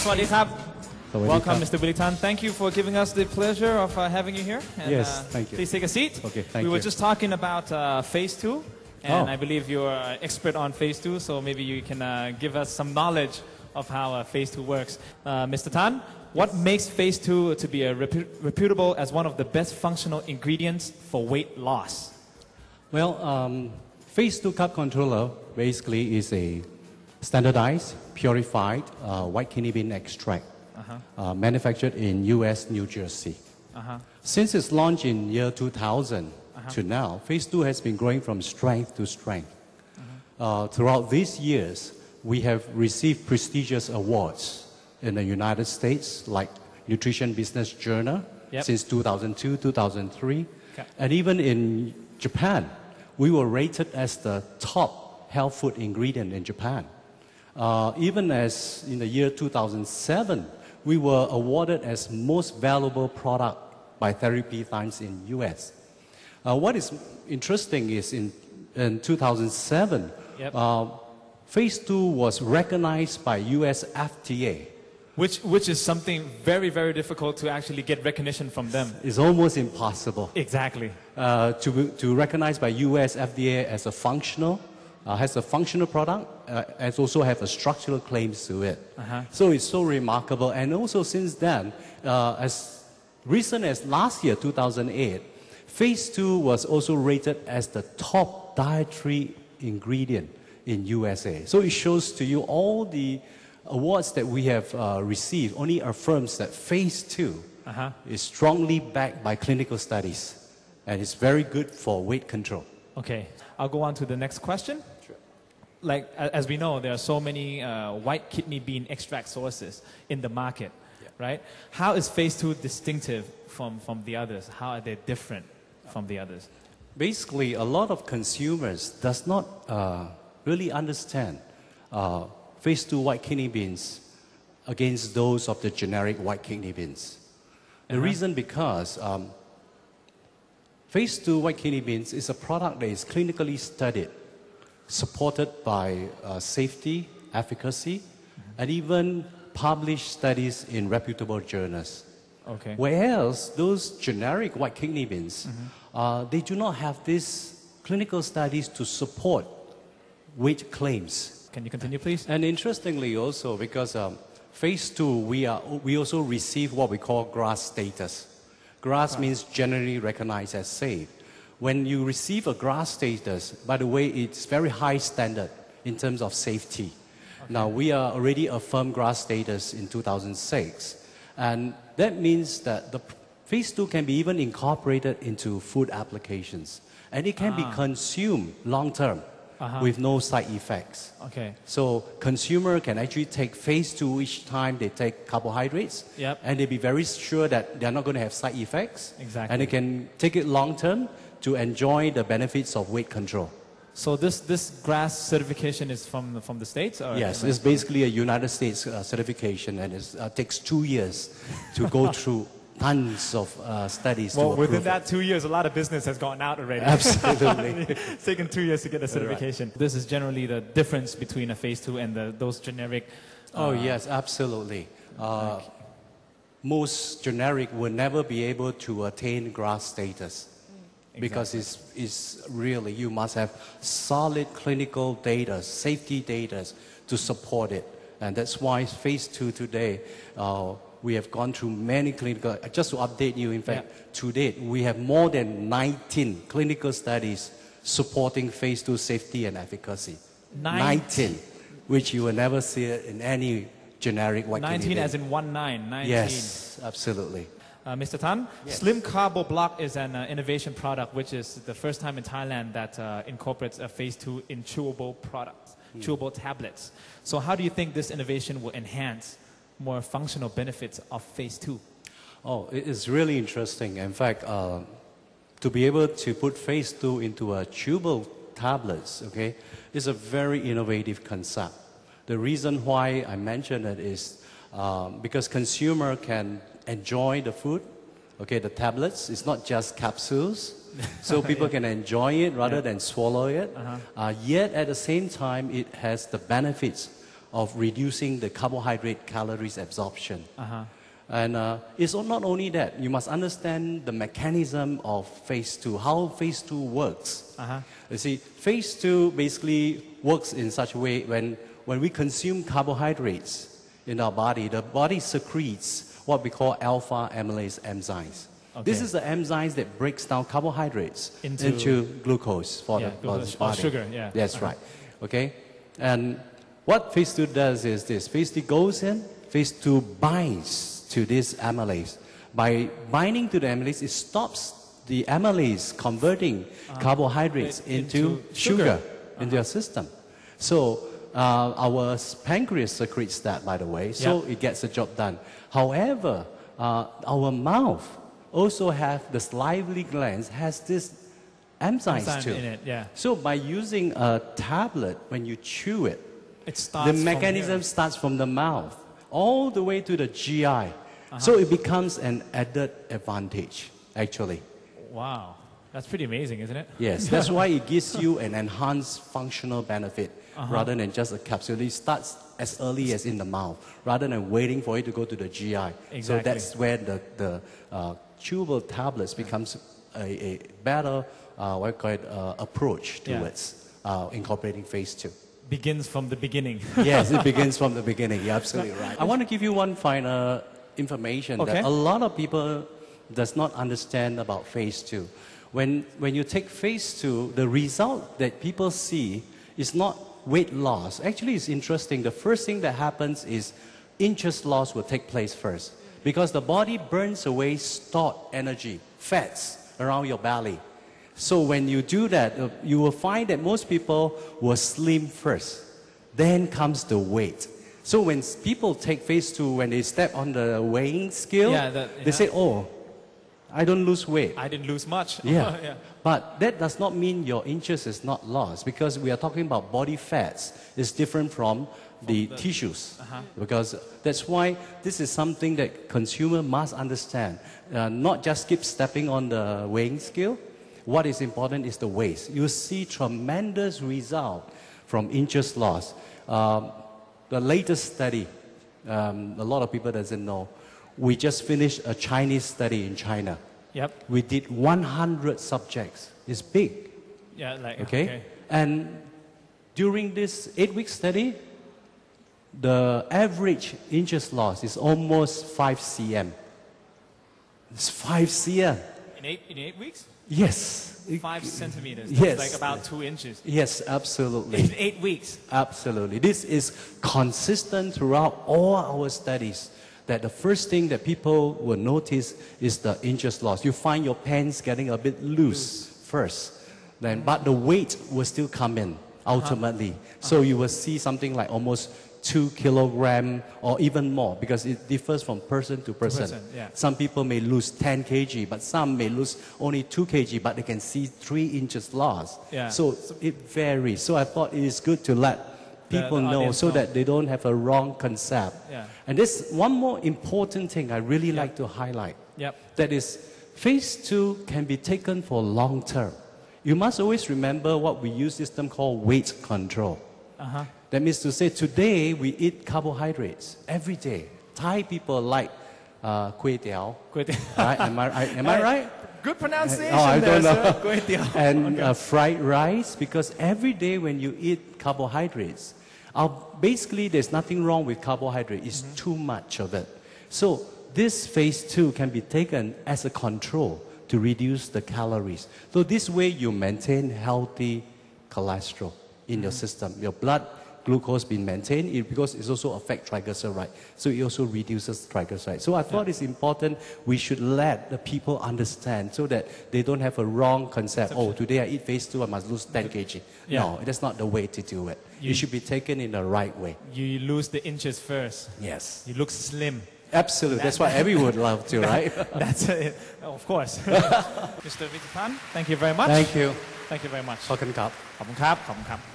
Swadee Khap. Welcome, Mr. Billy Tan. Thank you for giving us the pleasure of having you here. And, yes, thank you. Please take a seat. Okay, thank you. We were just talking about Phase 2, and Oh. I believe you're an expert on Phase 2, so maybe you can give us some knowledge of how Phase 2 works. Mr. Tan, what makes Phase 2 to be reputable as one of the best functional ingredients for weight loss? Well, Phase 2 carb controller basically is a standardized, purified white kidney bean extract manufactured in U.S., New Jersey. Since its launch in year 2000 to now, Phase 2 has been growing from strength to strength. Throughout these years, we have received prestigious awards in the United States, like Nutrition Business Journal since 2002, 2003. And even in Japan, we were rated as the top health food ingredient in Japan. Even as in the year 2007, we were awarded as most valuable product by Therapy Times in US. What is interesting is in 2007, Phase 2 was recognized by US FDA. Which is something very, very difficult to actually get recognition from them. It's almost impossible. Exactly. To recognize by US FDA as a functional, has a functional product, and also have a structural claims to it. So it's so remarkable. And also since then, as recent as last year, 2008, Phase 2 was also rated as the top dietary ingredient in USA. So it shows to you all the awards that we have received only affirms that Phase 2 is strongly backed by clinical studies and is very good for weight control. Okay, I'll go on to the next question. Sure. Like, as we know, there are so many white kidney bean extract sources in the market, right? How is Phase 2 distinctive from the others? How are they different from the others? Basically, a lot of consumers does not really understand Phase 2 white kidney beans against those of the generic white kidney beans. The reason because Phase 2 white kidney beans is a product that is clinically studied, supported by safety, efficacy, and even published studies in reputable journals. Okay. Whereas those generic white kidney beans, they do not have these clinical studies to support weight claims. Can you continue, please? And interestingly also, because Phase 2, we also receive what we call GRAS status. GRAS means generally recognized as safe. When you receive a GRAS status, by the way, it's very high standard in terms of safety. Now, we are already affirmed GRAS status in 2006. And that means that the Phase 2 can be even incorporated into food applications. And it can be consumed long-term with no side effects. Okay. So consumer can actually take Phase 2 each time they take carbohydrates, and they be very sure that they're not going to have side effects. Exactly. And they can take it long-term to enjoy the benefits of weight control. So this GRAS certification is from the States? Or Yes, it's basically a United States certification, and it takes 2 years to go through tons of studies to approve within that it. 2 years, a lot of business has gone out already. Absolutely. It's taken 2 years to get a certification. Right. This is generally the difference between a Phase 2 and those generic... oh, yes, absolutely. Most generic will never be able to attain GRAS status. Because it's really, you must have solid clinical data, safety data to support it. And that's why Phase 2 today, we have gone through many clinical, just to update you, in fact, to date, we have more than 19 clinical studies supporting Phase 2 safety and efficacy. 19, which you will never see it in any generic white kidney bean. 19 as in 19. Yes, absolutely. Mr. Tan, Slymm Carbo Block is an innovation product which is the first time in Thailand that incorporates a Phase 2 in chewable products, chewable tablets. So how do you think this innovation will enhance more functional benefits of Phase 2? Oh, it is really interesting. In fact, to be able to put Phase 2 into a chewable tablets, okay, is a very innovative concept. The reason why I mention it is because consumer can enjoy the food, okay, the tablets. It's not just capsules, so people can enjoy it rather than swallow it. Yet at the same time, it has the benefits of reducing the carbohydrate calories absorption. And it's not only that, you must understand the mechanism of Phase 2, how Phase 2 works. You see, Phase 2 basically works in such a way when we consume carbohydrates in our body, the body secretes what we call alpha amylase enzymes. This is the enzymes that breaks down carbohydrates into glucose for the body. Sugar, yeah. That's right. Okay? And what Phase 2 does is this. Phase 2 goes in, Phase 2 binds to this amylase. By binding to the amylase, it stops the amylase converting carbohydrates into sugar into your system. So our pancreas secretes that, by the way, so it gets the job done. However, our mouth also have the salivary glands has this enzymes too. In it, So by using a tablet, when you chew it, starts the mechanism starts from the mouth all the way to the GI. So it becomes an added advantage, actually. Wow, that's pretty amazing, isn't it? Yes, that's why it gives you an enhanced functional benefit rather than just a capsule. It starts as early as in the mouth, rather than waiting for it to go to the GI. So that's where the chewable tablets becomes a better approach towards incorporating Phase 2. Begins from the beginning. Yes, it begins from the beginning. You're absolutely right. I want to give you one final information that a lot of people does not understand about Phase 2. When you take Phase 2, the result that people see is not weight loss. Actually, it's interesting. The first thing that happens is inches loss will take place first, because the body burns away stored energy, fats around your belly. So when you do that, you will find that most people will slim first. Then comes the weight. So when people take Phase 2, when they step on the weighing scale, they say, oh, I don't lose weight. I didn't lose much. But that does not mean your inches is not lost, because we are talking about body fats. It's different from the tissues. Because that's why this is something that consumer must understand. Not just keep stepping on the weighing scale. What is important is the weight. You see tremendous result from inches loss. The latest study, a lot of people doesn't know. We just finished a Chinese study in China. We did 100 subjects. It's big. Okay? And during this 8-week study, the average inches loss is almost 5 cm. It's 5 cm. In 8 weeks? Yes. 5 centimeters. Yes. That's like about 2 inches. Yes, absolutely. In 8 weeks. Absolutely. This is consistent throughout all our studies, that the first thing that people will notice is the inches loss. You find your pants getting a bit loose first, but the weight will still come in ultimately. So you will see something like almost 2 kilograms or even more, because it differs from person to person. Some people may lose 10 kg, but some may lose only 2 kg, but they can see 3 inches loss. So it varies. So I thought it is good to let people know so that they don't have a wrong concept. And there's one more important thing I really like to highlight. That is, Phase 2 can be taken for long term. You must always remember what we use this term called weight control. That means to say, today we eat carbohydrates every day. Thai people like kway teow. Right? Am I right? Good pronunciation. I don't know. Kway teow. And fried rice, because every day when you eat carbohydrates, basically there's nothing wrong with carbohydrate. It's too much of it. So this Phase 2 can be taken as a control to reduce the calories. So this way you maintain healthy cholesterol in your system. Your blood glucose being maintained, because it also affects triglyceride. So it also reduces triglyceride. So I thought it's important we should let the people understand so that they don't have a wrong concept. Oh, today I eat Phase 2, I must lose 10 kg. No, that's not the way to do it. It should be taken in the right way. You lose the inches first. Yes. You look slim. Absolutely. That's what everyone would love to, right? That's it. Of course. Mr. Vijapan, thank you very much. Thank you. Thank you very much. ขอบคุณครับ ขอบคุณครับ ขอบคุณครับ